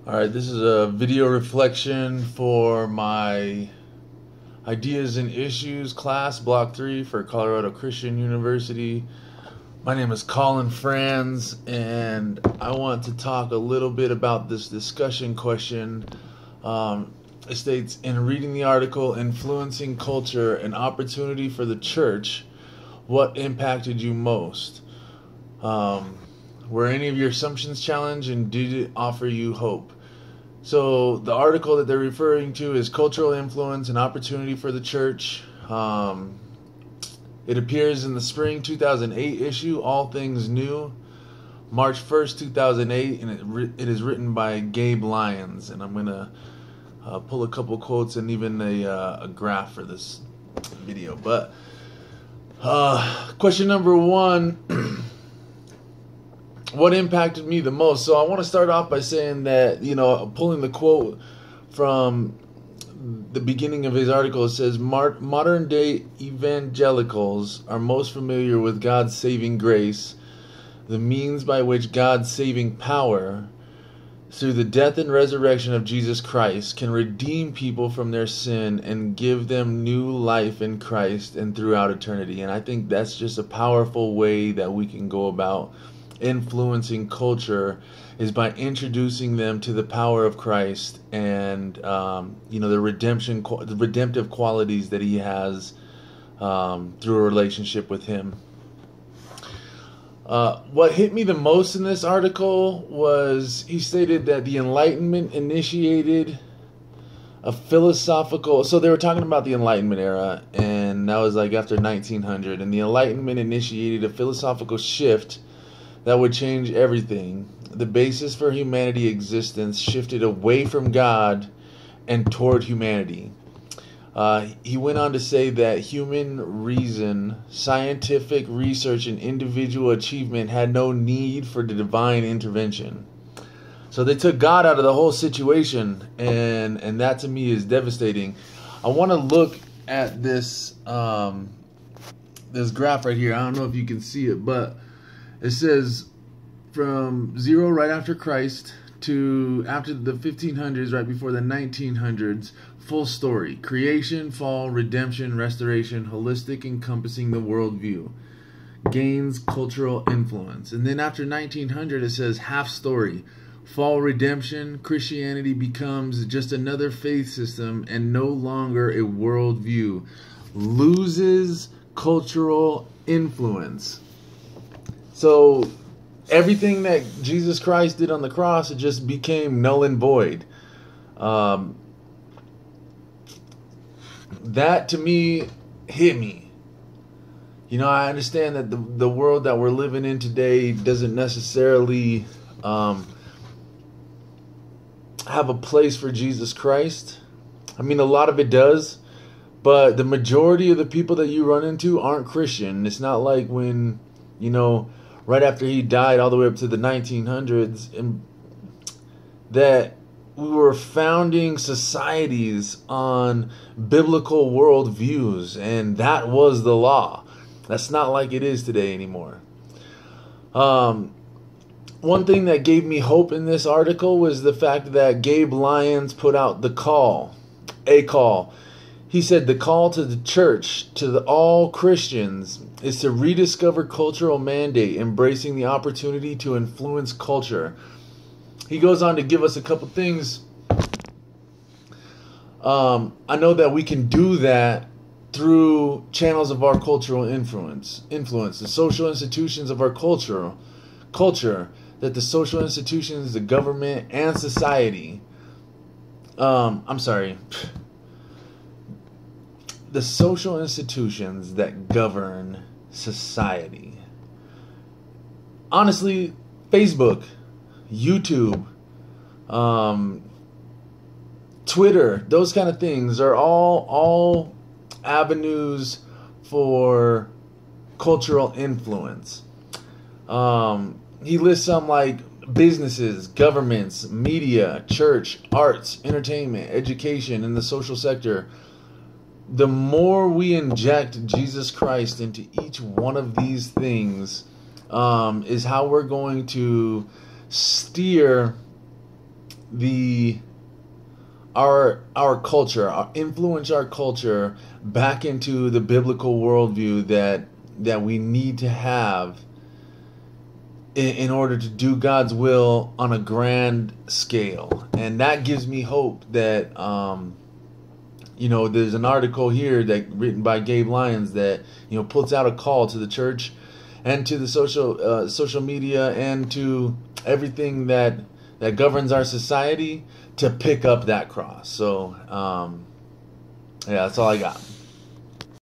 Alright, this is a video reflection for my Ideas and Issues class, Block 3 for Colorado Christian University. My name is Colin Franz, and I want to talk a little bit about this discussion question. It states, in reading the article, Influencing Culture, an Opportunity for the Church, what impacted you most? Were any of your assumptions challenged, and did it offer you hope? So the article that they're referring to is Cultural Influence, an Opportunity for the Church. It appears in the spring 2008 issue, All Things New, March 1st, 2008, and it is written by Gabe Lyons. And I'm going to pull a couple quotes and even a graph for this video. But question number one, what impacted me the most? So I want to start off by saying that, pulling the quote from the beginning of his article, it says, modern day evangelicals are most familiar with God's saving grace, the means by which God's saving power, through the death and resurrection of Jesus Christ, can redeem people from their sin and give them new life in Christ and throughout eternity. And I think that's just a powerful way that we can go about influencing culture, is by introducing them to the power of Christ and the redemptive qualities that he has through a relationship with him. What hit me the most in this article was he stated that the Enlightenment initiated a philosophical, so they were talking about the Enlightenment era, and that was like after 1900, and the Enlightenment initiated a philosophical shift that would change everything. The basis for humanity existence shifted away from God and toward humanity. He went on to say that human reason, scientific research, and individual achievement had no need for the divine intervention. So they took God out of the whole situation, and that to me is devastating. I want to look at this this graph right here. I don't know if you can see it, but it says from zero right after Christ to after the 1500s, right before the 1900s, full story. Creation, fall, redemption, restoration, holistic, encompassing the worldview. Gains cultural influence. And then after 1900, it says half story. Fall, redemption, Christianity becomes just another faith system and no longer a worldview. Loses cultural influence. So everything that Jesus Christ did on the cross, it just became null and void. That to me hit me. I understand that the world that we're living in today doesn't necessarily have a place for Jesus Christ. I mean, a lot of it does, but the majority of the people that you run into aren't Christian. It's not like when, right after he died all the way up to the 1900s, and that we were founding societies on biblical worldviews, and that was the law. That's not like it is today anymore. One thing that gave me hope in this article was the fact that Gabe Lyons put out a call. He said the call to the church, to all Christians, is to rediscover cultural mandate, embracing the opportunity to influence culture. He goes on to give us a couple things. I know that we can do that through channels of our cultural influence, the social institutions of our culture, that the social institutions, the government, and society, the social institutions that govern society. Honestly, Facebook, YouTube, Twitter, those kind of things are all avenues for cultural influence. He lists some like businesses, governments, media, church, arts, entertainment, education, and the social sector. The more we inject Jesus Christ into each one of these things, is how we're going to steer the our culture, influence our culture back into the biblical worldview that we need to have in order to do God's will on a grand scale. And that gives me hope that there's an article here that written by Gabe Lyons that puts out a call to the church and to the social media and to everything that governs our society to pick up that cross. So yeah, that's all I got.